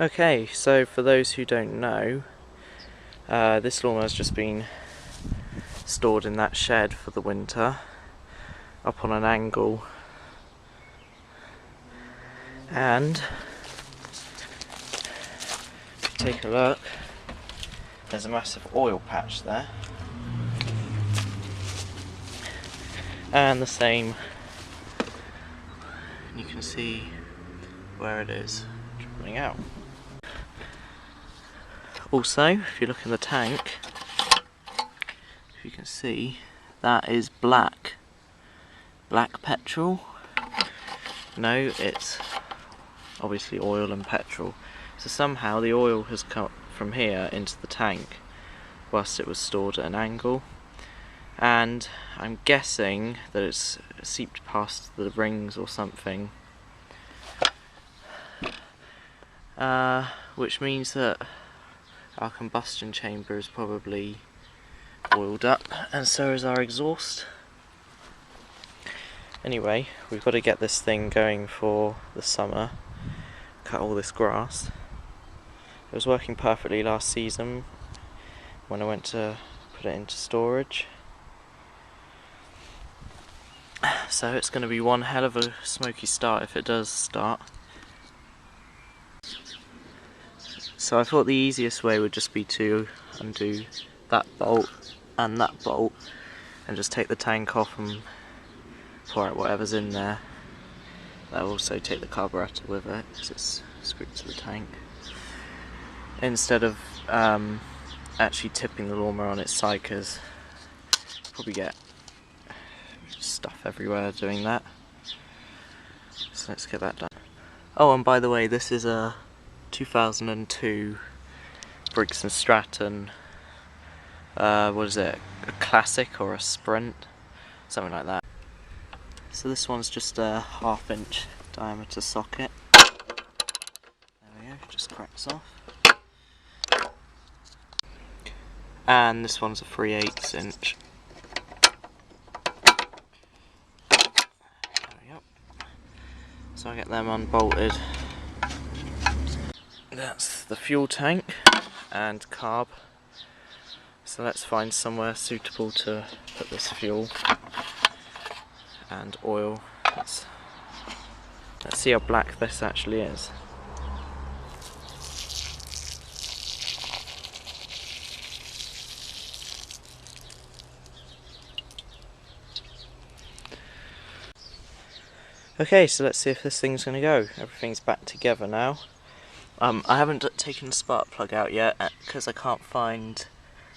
Okay, so for those who don't know, this lawnmower has just been stored in that shed for the winter, up on an angle, and if you take a look, there's a massive oil patch there, and the same, you can see where it is dribbling out. Also, if you look in the tank, if you can see, that is black petrol. No, it's obviously oil and petrol. So somehow the oil has come from here into the tank whilst it was stored at an angle, and I'm guessing that it's seeped past the rings or something, which means that our combustion chamber is probably oiled up, and so is our exhaust. Anyway, we've got to get this thing going for the summer, cut all this grass. It was working perfectly last season when I went to put it into storage. So it's going to be one hell of a smoky start if it does start. So I thought the easiest way would just be to undo that bolt and that bolt and just take the tank off and pour out whatever's in there. That'll also take the carburetor with it because it's screwed to the tank. Instead of actually tipping the lawnmower on its side, because you'll probably get stuff everywhere doing that. So let's get that done. Oh, and by the way, this is a 2002 Briggs and Stratton, what is it, a classic or a sprint, something like that. So this one's just a 1/2 inch diameter socket. There we go, just cracks off. And this one's a 3/8 inch. There we go. So I get them unbolted. That's the fuel tank and carb. So let's find somewhere suitable to put this fuel and oil. Let's see how black this actually is. Okay, so let's see if this thing's going to go. Everything's back together now. I haven't taken the spark plug out yet because I can't find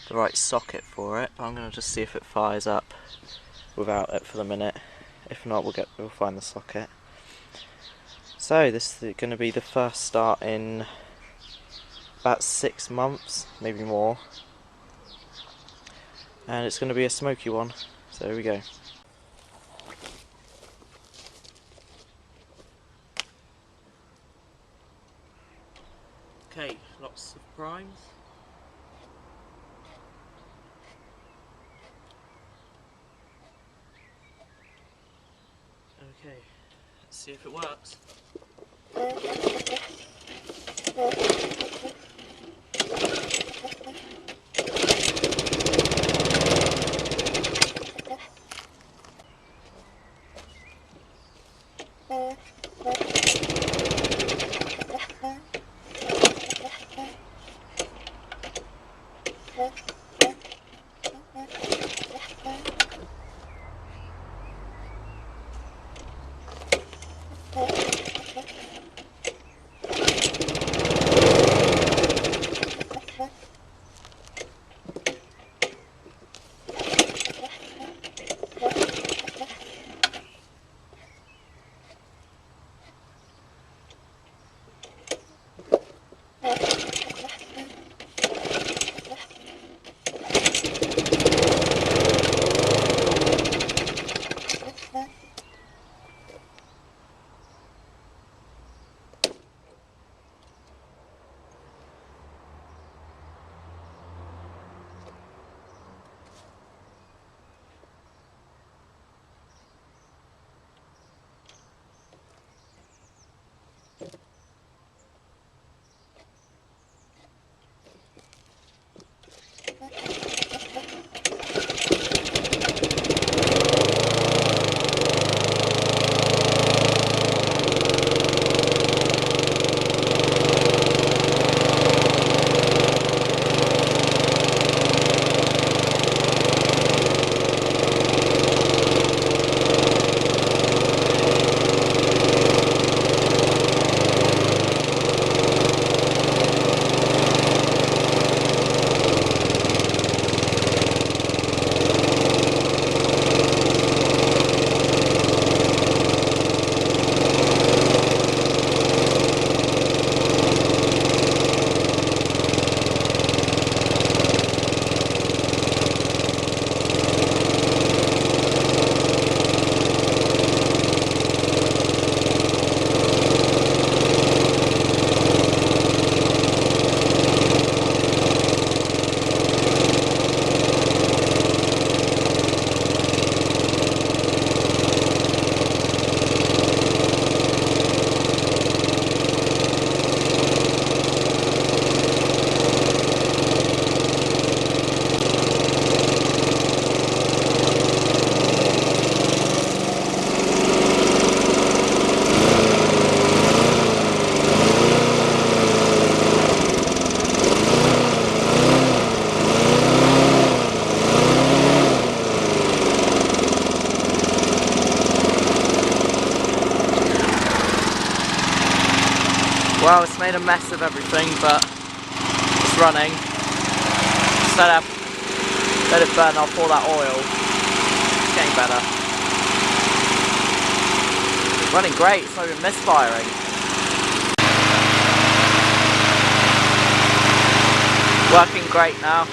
the right socket for it, but I'm going to just see if it fires up without it for the minute. If not, we'll find the socket. So this is going to be the first start in about 6 months, maybe more, and it's going to be a smoky one. So here we go. Okay, lots of primes. Okay, let's see if it works. Well, it's made a mess of everything, but it's running. Let it burn off all that oil. It's getting better. It's running great, it's not even misfiring. Working great now.